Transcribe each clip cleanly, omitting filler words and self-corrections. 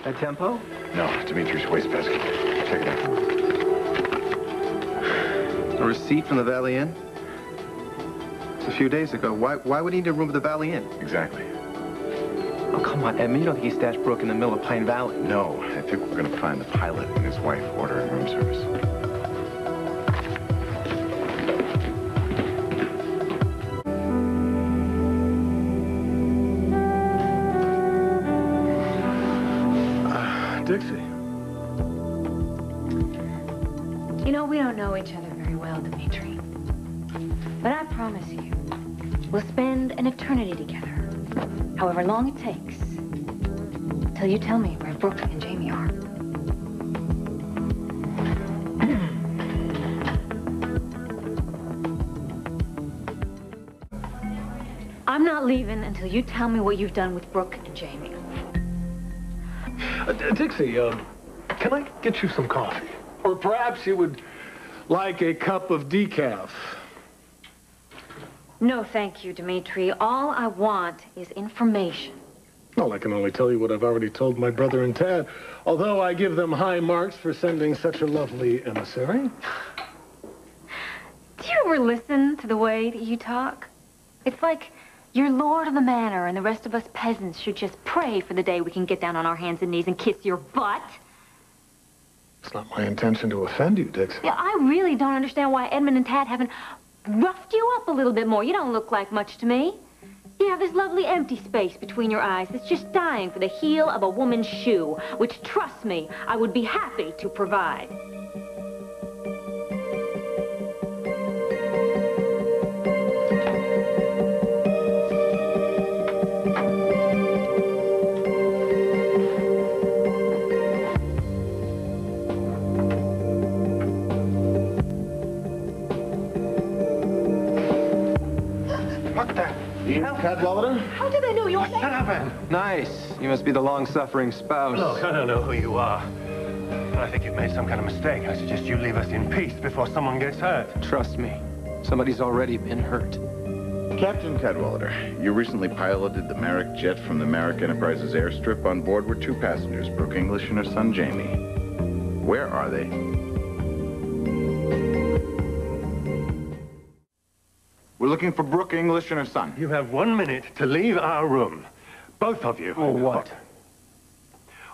At Tempo? No, Dimitri's wastebasket. Check it out. A receipt from the Valley Inn? It's a few days ago. Why would he need a room at the Valley Inn? Exactly. Oh, come on, Edmund. You don't think he stashed Brooke in the middle of Pine Valley? No, I think we're going to find the pilot and his wife ordering room service. Dixie. You know, we don't know each other very well, Dimitri. But I promise you, we'll spend an eternity together. However long it takes. Till you tell me where Brooke and Jamie are. I'm not leaving until you tell me what you've done with Brooke and Jamie. Dixie, can I get you some coffee? Or perhaps you would like a cup of decaf. No, thank you, Dimitri. All I want is information. Well, I can only tell you what I've already told my brother and Tad, although I give them high marks for sending such a lovely emissary. Do you ever listen to the way that you talk? It's like you're lord of the manor and the rest of us peasants should just pray for the day we can get down on our hands and knees and kiss your butt. It's not my intention to offend you, Dixie. Yeah, I really don't understand why Edmund and Tad haven't roughed you up a little bit more. You don't look like much to me. You have this lovely empty space between your eyes that's just dying for the heel of a woman's shoe, which, trust me, I would be happy to provide. Cadwallader? How did they know you were there? Shut up, Anne. Nice. You must be the long-suffering spouse. Look, I don't know who you are. But I think you've made some kind of mistake. I suggest you leave us in peace before someone gets hurt. Trust me. Somebody's already been hurt. Captain Cadwallader, you recently piloted the Merrick jet from the Merrick Enterprises airstrip. On board were 2 passengers, Brooke English and her son, Jamie. Where are they? We're looking for Brooke English and her son. You have 1 minute to leave our room. Both of you. Or what?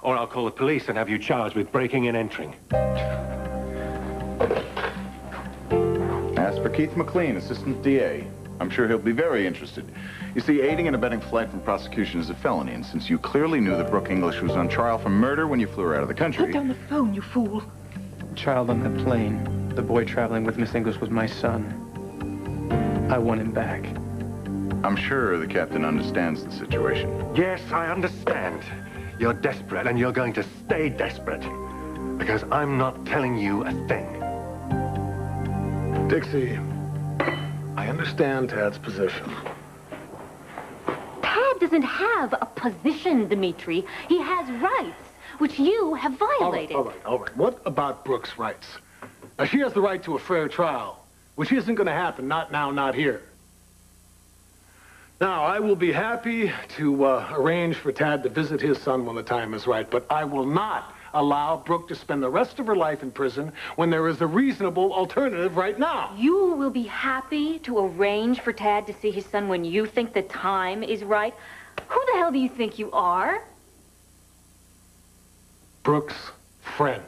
Or I'll call the police and have you charged with breaking and entering. Ask for Keith McLean, Assistant DA. I'm sure he'll be very interested. You see, aiding and abetting flight from prosecution is a felony, and since you clearly knew that Brooke English was on trial for murder when you flew her out of the country... Put down the phone, you fool. The child on the plane, the boy traveling with Miss English was my son. I want him back. I'm sure the captain understands the situation. Yes, I understand. You're desperate, and you're going to stay desperate. Because I'm not telling you a thing. Dixie, I understand Tad's position. Tad doesn't have a position, Dimitri. He has rights, which you have violated. All right. What about Brooke's rights? Now, she has the right to a fair trial, which isn't going to happen, not now, not here. Now, I will be happy to arrange for Tad to visit his son when the time is right, but I will not allow Brooke to spend the rest of her life in prison when there is a reasonable alternative right now. You will be happy to arrange for Tad to see his son when you think the time is right? Who the hell do you think you are? Brooke's friend.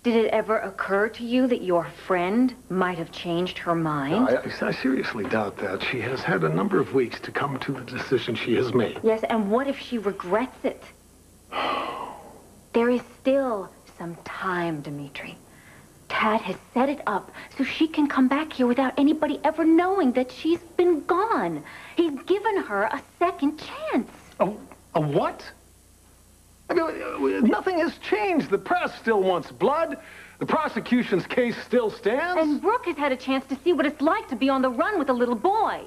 Did it ever occur to you that your friend might have changed her mind? I seriously doubt that. She has had a number of weeks to come to the decision she has made. Yes, and what if she regrets it? There is still some time, Dimitri. Tad has set it up so she can come back here without anybody ever knowing that she's been gone. He's given her a second chance. A what? I mean, nothing has changed. The press still wants blood. The prosecution's case still stands. And Brooke has had a chance to see what it's like to be on the run with a little boy.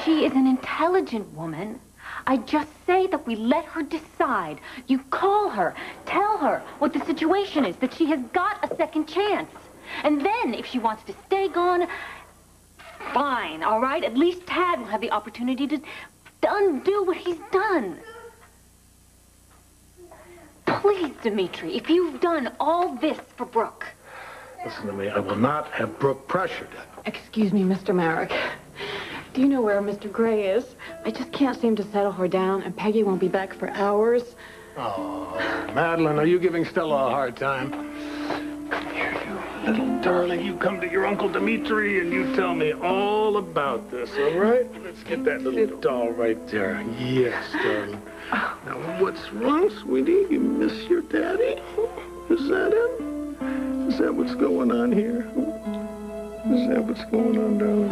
She is an intelligent woman. I just say that we let her decide. You call her, tell her what the situation is, that she has got a second chance. And then, if she wants to stay gone, fine, all right? At least Tad will have the opportunity to undo what he's done. Please, Dimitri, if you've done all this for Brooke. Listen to me. I will not have Brooke pressured. Excuse me, Mr. Merrick. Do you know where Mr. Gray is? I just can't seem to settle her down, and Peggy won't be back for hours. Oh, Madeline, are you giving Stella a hard time? Come here, you little darling. You come to your Uncle Dimitri and you tell me all about this, all right? Let's get that little doll right there. Yes, darling. Now, what's wrong, sweetie? You miss your daddy? Is that it? Is that what's going on here? Is that what's going on, darling?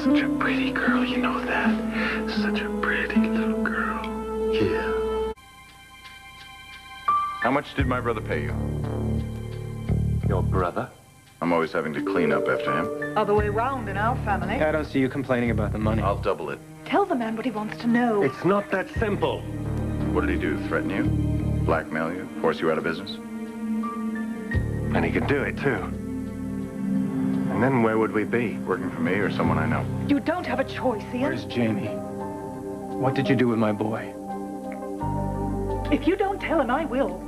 Such a pretty girl, you know that? Such a pretty little girl. Yeah. How much did my brother pay you? Your brother? I'm always having to clean up after him. Other way round in our family. I don't see you complaining about the money. I'll double it. Tell the man what he wants to know. It's not that simple. What did he do? Threaten you? Blackmail you? Force you out of business? And he could do it, too. And then where would we be? Working for me or someone I know? You don't have a choice, Ian. Where's Jamie? What did you do with my boy? If you don't tell him, I will.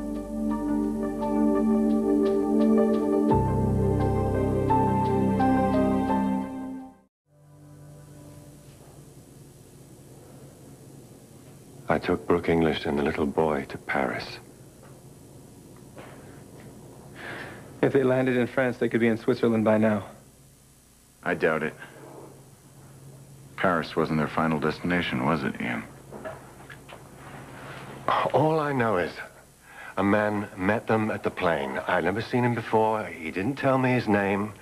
I took Brooke English and the little boy to Paris. If they landed in France, they could be in Switzerland by now. I doubt it. Paris wasn't their final destination, was it, Ian? All I know is a man met them at the plane. I'd never seen him before. He didn't tell me his name.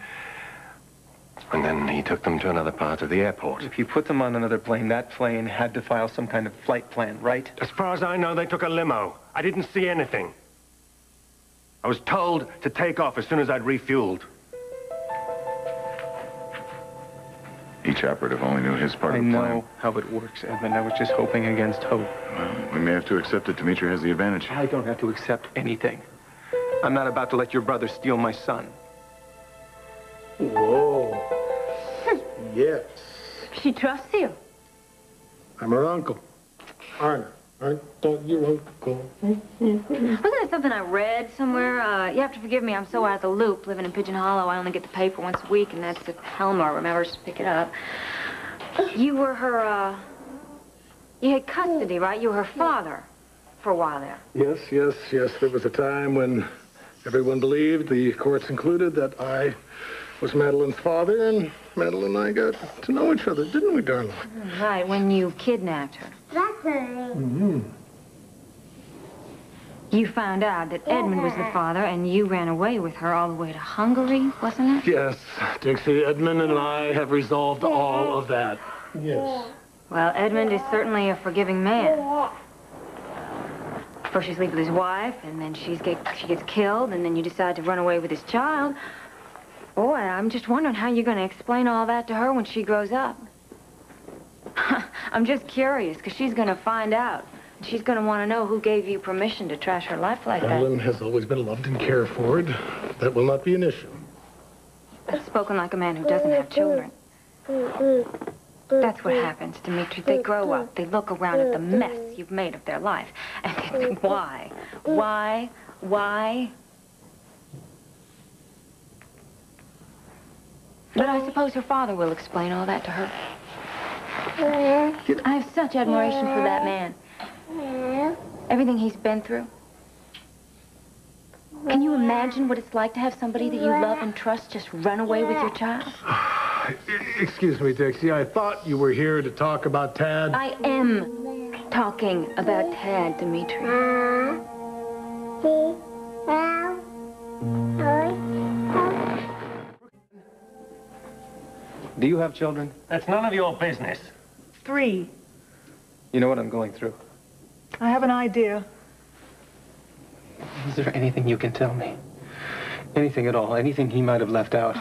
And then he took them to another part of the airport. If you put them on another plane, that plane had to file some kind of flight plan, right? As far as I know, they took a limo. I didn't see anything. I was told to take off as soon as I'd refueled. Each operative only knew his part I of the plan. know how it works, Edmund. I was just hoping against hope. Well, we may have to accept that Dimitri has the advantage. I don't have to accept anything. I'm not about to let your brother steal my son. Whoa. Yes. She trusts you. I'm her uncle. Aren't your uncle? Wasn't it something I read somewhere? You have to forgive me, I'm so out of the loop. Living in Pigeon Hollow, I only get the paper once a week, and that's if Helmer remembers to pick it up. You were her, you had custody, right? You were her father for a while there. Yes. There was a time when everyone believed, the courts included, that I was Madeline's father, and Madeline and I got to know each other, didn't we, darling? Right, when you kidnapped her. Mm-hmm. You found out that Edmund was the father, and you ran away with her all the way to Hungary, wasn't it? Yes, Dixie, Edmund and I have resolved all of that. Yes. Well, Edmund is certainly a forgiving man. First you sleep with his wife, and then she gets killed, and then you decide to run away with his child. Boy, I'm just wondering how you're going to explain all that to her when she grows up. I'm just curious, because she's going to find out. She's going to want to know who gave you permission to trash her life like that. Madeline has always been loved and cared for. That will not be an issue. That's spoken like a man who doesn't have children. That's what happens, Dimitri. They grow up. They look around at the mess you've made of their life. And they think, why? But I suppose her father will explain all that to her. I have such admiration for that man. Everything he's been through. Can you imagine what it's like to have somebody that you love and trust just run away with your child? Excuse me, Dixie. I thought you were here to talk about Tad. I am talking about Tad, Dimitri. Do you have children? That's none of your business. 3. You know what I'm going through. I have an idea. Is there anything you can tell me? Anything at all? Anything he might have left out?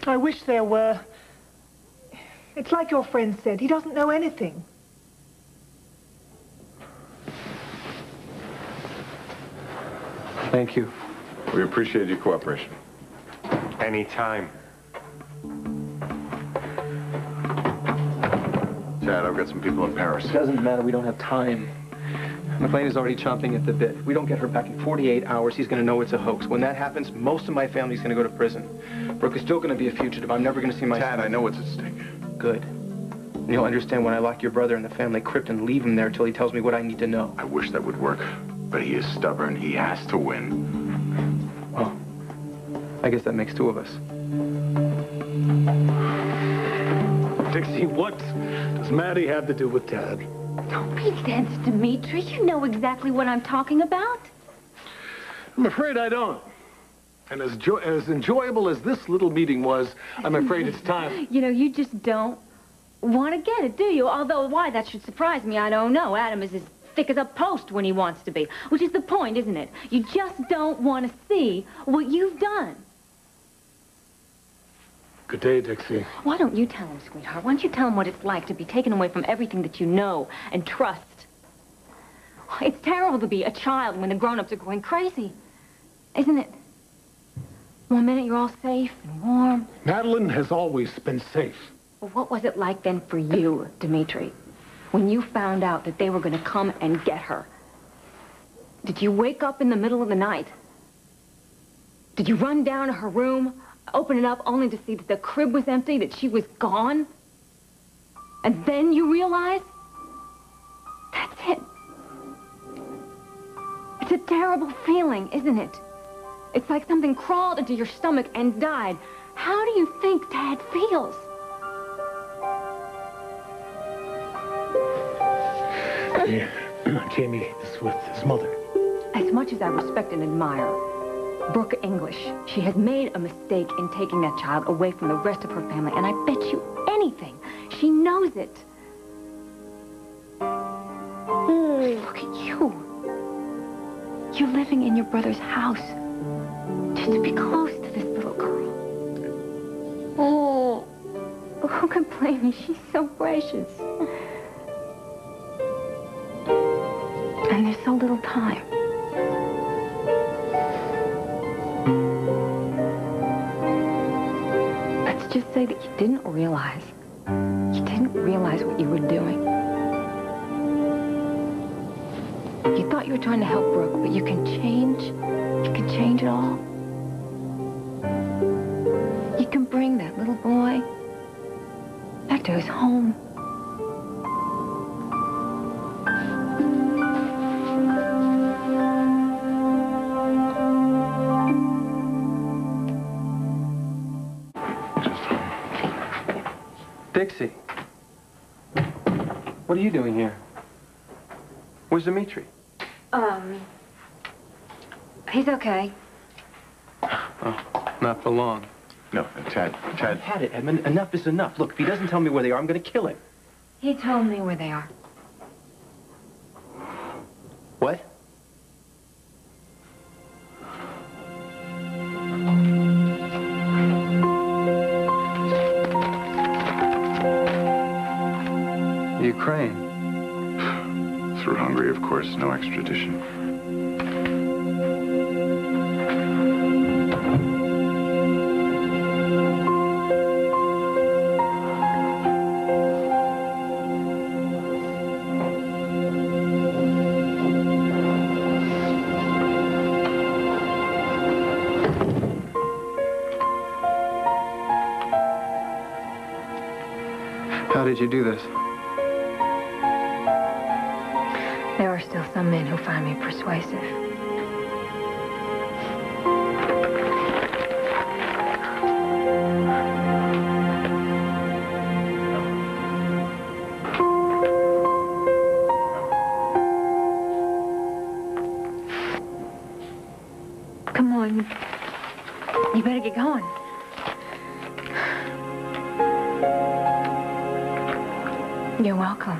I wish there were. It's like your friend said. He doesn't know anything. Thank you. We appreciate your cooperation. Anytime. Tad, I've got some people in Paris. It doesn't matter. We don't have time. McLean is already chomping at the bit. If we don't get her back in 48 hours, he's going to know it's a hoax. When that happens, most of my family's going to go to prison. Brooke is still going to be a fugitive. I'm never going to see my Tad, son. I know what's at stake. Good. And you'll understand when I lock your brother in the family crypt and leave him there till he tells me what I need to know. I wish that would work, but he is stubborn. He has to win. Well, I guess that makes two of us. Dixie, what does Maddie have to do with Tad? Don't be dense, Dimitri. You know exactly what I'm talking about. I'm afraid I don't. And as enjoyable as this little meeting was, I'm afraid it's time. You know, you just don't want to get it, do you? Although, why that should surprise me, I don't know. Adam is as thick as a post when he wants to be, which is the point, isn't it? You just don't want to see what you've done. Good day, Dixie. Why don't you tell him, sweetheart? Why don't you tell him what it's like to be taken away from everything that you know and trust? It's terrible to be a child when the grown-ups are going crazy, isn't it? One minute you're all safe and warm. Madeline has always been safe. Well, what was it like then for you, Dimitri, when you found out that they were going to come and get her? Did you wake up in the middle of the night? Did you run down to her room, open it up only to see that the crib was empty, that she was gone? And then you realize? That's it. It's a terrible feeling, isn't it? It's like something crawled into your stomach and died. How do you think Dad feels? Yeah. Jamie is with his mother. As much as I respect and admire Brooke English, she has made a mistake in taking that child away from the rest of her family, and I bet you anything she knows it. Look at you. You're living in your brother's house just to be close to this little girl. Oh, who can blame me? She's so precious. And there's so little time. Let's just say that you didn't realize what you were doing. You thought you were trying to help Brooke, but you can change it all. You can bring that little boy back to his home. Dixie, what are you doing here? Where's Dimitri? He's okay. Oh, not for long. No, Tad. I've had it, Edmund. Enough is enough. Look, if he doesn't tell me where they are, I'm going to kill him. He told me where they are. What? Ukraine. Through Hungary, of course. No extradition. How did you do this? There are still some men who find me persuasive. Come on. You better get going. You're welcome.